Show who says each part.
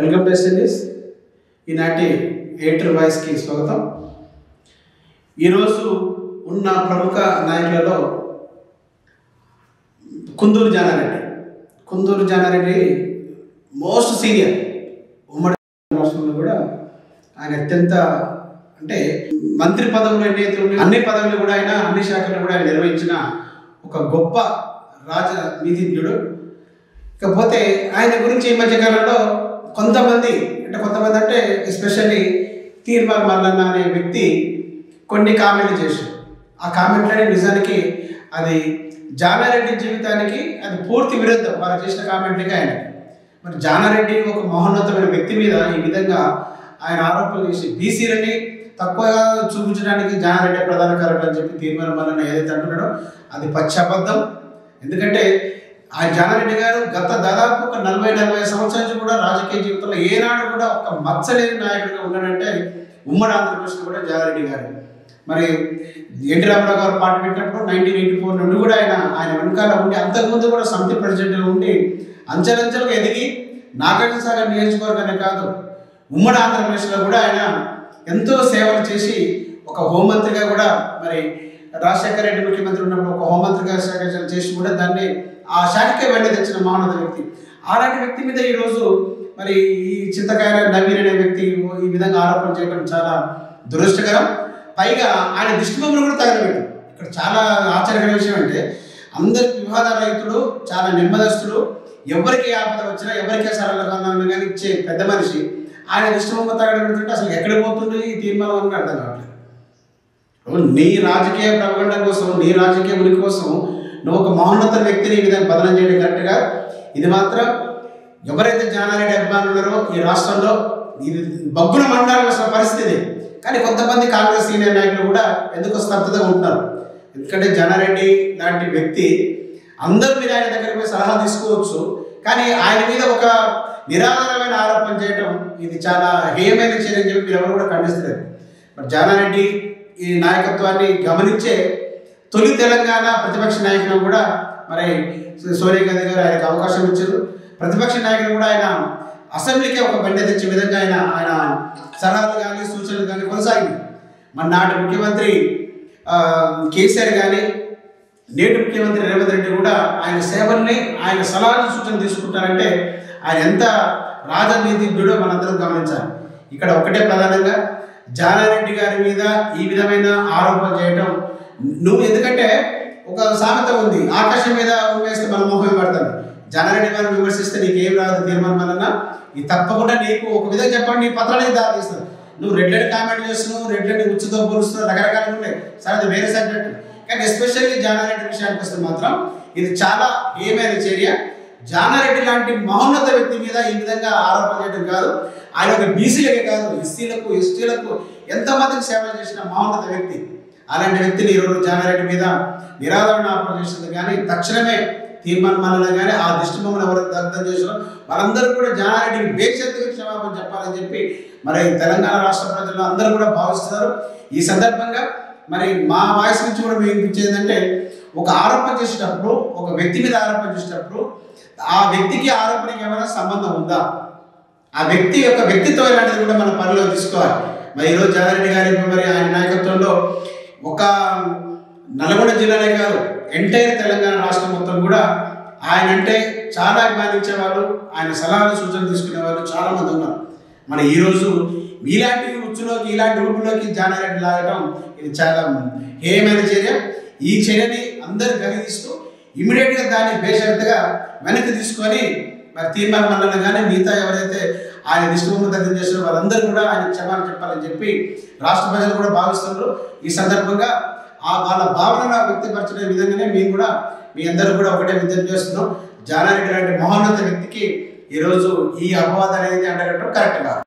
Speaker 1: Welcome to SNS. ఈనాటి editor వాయిస్కి స్వాగతం. ఈరోజు ఉన్న ప్రముఖ నాయకులలో కుందూరు జానారెడ్డి మోస్ట్ సీనియర్. ఉమ్మడి రాష్ట్రంలో కూడా ఆయన అత్యంత అంటే మంత్రి పదవులు అన్ని పదవులు కూడా ఆయన అన్ని శాఖలు కూడా ఆయన నిర్వహించిన ఒక గొప్ప రాజనీతిజ్ఞుడు. ఇకపోతే ఆయన గురించి ఈ మధ్యకాలంలో కొంతమంది అంటే ఎస్పెషల్లీ తీర్మార్ మల్లన్న అనే వ్యక్తి కొన్ని కామెంట్లు చేశారు. ఆ కామెంట్లనే నిజానికి అది జానారెడ్డి జీవితానికి అది పూర్తి విరుద్ధం. వారు చేసిన కామెంట్లకి ఆయన మరి జానారెడ్డి ఒక మహోన్నతమైన వ్యక్తి మీద ఈ విధంగా ఆయన ఆరోపణలు చేసి బీసీలని తక్కువగా చూపించడానికి జానారెడ్డి ప్రధాన కారణం అని చెప్పి తీర్మార్ మల్లన్న ఏదైతే అంటున్నాడో అది పచ్చి అబద్ధం. ఎందుకంటే ఆ జానారెడ్డి గారు గత దాదాపు ఒక 40 సంవత్సరాల నుంచి కూడా రాజకీయ జీవితంలో ఏనాడు కూడా ఒక మచ్చలేని నాయకుడిగా ఉన్నాడంటే ఉమ్మడి ఆంధ్రప్రదేశ్లో కూడా జానారెడ్డి గారు. మరి ఎన్టీ రామారావు గారు పార్టీ పెట్టినప్పుడు 1984 నుండి కూడా ఆయన వెనకాల ఉండి అంతకుముందు కూడా సమితి ప్రెసిడెంట్గా ఉండి అంచెలంచెలుగా ఎదిగి నాగార్జున సాగర్ నియోజకవర్గానే కాదు ఉమ్మడి ఆంధ్రప్రదేశ్లో కూడా ఆయన ఎంతో సేవలు చేసి ఒక హోంమంత్రిగా కూడా మరి రాజశేఖర రెడ్డి ముఖ్యమంత్రి ఉన్నప్పుడు ఒక హోంమంత్రిగా చేసి కూడా దాన్ని ఆ శాఖకే వెళ్ళి తెచ్చిన మహోన్నత వ్యక్తి. అలాంటి వ్యక్తి మీద ఈరోజు మరి ఈ చింతకాయల నవీన్ అనే వ్యక్తి ఈ విధంగా ఆరోపణ చేయడం చాలా దురదృష్టకరం. పైగా ఆయన దిష్టిబొమ్మలు కూడా తగలబెట్టారు. ఇక్కడ చాలా ఆశ్చర్యకరమైన విషయం అంటే అందరి వివాద రైతులు చాలా నెమ్మదస్తులు, ఎవరికి ఆపద వచ్చినా ఎవరికే సరళంగా కానీ ఇచ్చే పెద్ద మనిషి ఆయన దిష్టిబొమ్మ తగలబెడుతుంటే అసలు ఎక్కడ పోతుంది ఈ తీర్మానం అని అర్థం కావట్లేదు. నీ రాజకీయ ప్రకటన కోసం, నీ రాజకీయ ఉనికి కోసం నువ్వు ఒక మహోన్నత వ్యక్తిని ఈ విధంగా బదనం చేయడం కరెక్ట్గా. ఇది మాత్రం ఎవరైతే జానారెడ్డి అభిమానులు ఉన్నారో ఈ రాష్ట్రంలో ఇది బగ్గున మండాల్సిన పరిస్థితి. కానీ కొంతమంది కాంగ్రెస్ సీనియర్ నాయకులు కూడా ఎందుకో స్తబ్దతగా ఉంటున్నారు. ఎందుకంటే జానారెడ్డి లాంటి వ్యక్తి అందరూ మీరు ఆయన దగ్గర పోయి సలహా తీసుకోవచ్చు, కానీ ఆయన మీద ఒక నిరాధారమైన ఆరోపణ చేయడం ఇది చాలా హేయమైన చర్య అని చెప్పి మీరు ఎవరు కూడా ఖండిస్తారు. మరి జానారెడ్డి ఈ నాయకత్వాన్ని గమనించే తొలి తెలంగాణ ప్రతిపక్ష నాయకులు కూడా మరి సోనియా గాంధీ గారు ఆయనకు అవకాశం ఇచ్చారు. ప్రతిపక్ష నాయకులు కూడా ఆయన అసెంబ్లీకే ఒక బండి తెచ్చే విధంగా ఆయన సలహాలు కానీ సూచనలు కానీ కొనసాగింది. మన నాటి ముఖ్యమంత్రి కేసీఆర్ కానీ నేటి ముఖ్యమంత్రి రేవంత్ రెడ్డి కూడా ఆయన సేవల్ని ఆయన సలహాలు సూచనలు తీసుకుంటారంటే ఆయన ఎంత రాజనీతిజ్ఞుడో మనందరం గమనించాలి. ఇక్కడ ఒకటే ప్రధానంగా జానారెడ్డి గారి మీద ఈ విధమైన ఆరోపణ చేయడం నువ్వు ఎందుకంటే ఒక సామెత ఉంది, ఆకాశం మీద ఉమ్మేస్తే మన మొహం పడతాడు. జానారెడ్డి గారిని విమర్శిస్తే నీకేం రాదు తీర్మానం వలన ఇది తప్పకుండా నీకు ఒక విధంగా చెప్పండి నీ పత్రానికి దారి తీస్తాను. నువ్వు రెడ్లని కామెంట్ చేస్తున్నావు, రెడ్లని ఉచ్చుతో పోలుస్తున్నావు, రకరకాలుగా ఉన్నాయి. సరే అది వేరే సబ్జెక్ట్. కానీ ఎస్పెషల్లీ జానారెడ్డి విషయానికి వస్తే మాత్రం ఇది చాలా ఏమైన చర్య. జానారెడ్డి లాంటి మహోన్నత వ్యక్తి మీద ఈ విధంగా ఆరోపణ చేయడం కాదు. ఆయన ఒక బీసీలకే కాదు ఎస్సీలకు ఎస్టీలకు ఎంతమందికి సేవ చేసిన మహోన్నత వ్యక్తి. అలాంటి వ్యక్తిని ఈరోజు జానారెడ్డి మీద నిరాదరణ ఆరోపణ చేసింది. కానీ తక్షణమే తీర్మానం మల్లన్న కానీ ఆ దిష్టిబొమ్మను ఎవరు దగ్ధం చేసారో వాళ్ళందరూ కూడా జానారెడ్డికి బేషరతుగా క్షమాపణ చెప్పాలని చెప్పి మరి తెలంగాణ రాష్ట్ర ప్రజలు అందరూ కూడా భావిస్తున్నారు. ఈ సందర్భంగా మరి మా వాయిస్ నుంచి కూడా మేము వినిపించేది ఒక ఆరోపణ చేసేటప్పుడు, ఒక వ్యక్తి మీద ఆరోపణ చేసేటప్పుడు ఆ వ్యక్తికి ఆరోపణకి ఏమైనా సంబంధం ఉందా, ఆ వ్యక్తి యొక్క వ్యక్తిత్వం ఇలాంటిది కూడా మన పనిలో తీసుకోవాలి. మరి ఈరోజు జానారెడ్డి గారి మరి ఆయన నాయకత్వంలో ఒక నల్గొండ జిల్లానే కాదు ఎంటైర్ తెలంగాణ రాష్ట్రం మొత్తం కూడా ఆయన అంటే చాలా అభిమానించేవాళ్ళు, ఆయన సలహాలు సూచనలు తీసుకునే వాళ్ళు చాలా మంది ఉన్నారు. మరి ఈరోజు ఇలాంటి ఉచ్చులోకి ఇలాంటి ఊపులోకి జానారెడ్డి లాగడం ఇది చాలా హేయమైన చర్య. ఈ చర్యని అందరు గమనిస్తూ ఇమీడియట్గా దాన్ని బేషరతుగా వెనక్కి తీసుకొని మరి తీర్మానం మల్లన్న కానీ మిగతా ఎవరైతే ఆయన దిష్టిబొమ్మ దగ్ధం చేసిన వాళ్ళందరూ కూడా ఆయన క్షమాపణ చెప్పాలని చెప్పి రాష్ట్ర ప్రజలు కూడా భావిస్తున్నారు. ఈ సందర్భంగా వాళ్ళ భావన వ్యక్తపరచే విధంగానే మేము కూడా మీ అందరూ కూడా ఒకటే విజ్ఞప్తి చేస్తున్నాం. జానారెడ్డి లాంటి మహోన్నత వ్యక్తికి ఈరోజు ఈ అపవాదం అనేది అంటగట్టడం కరెక్ట్ కాదు.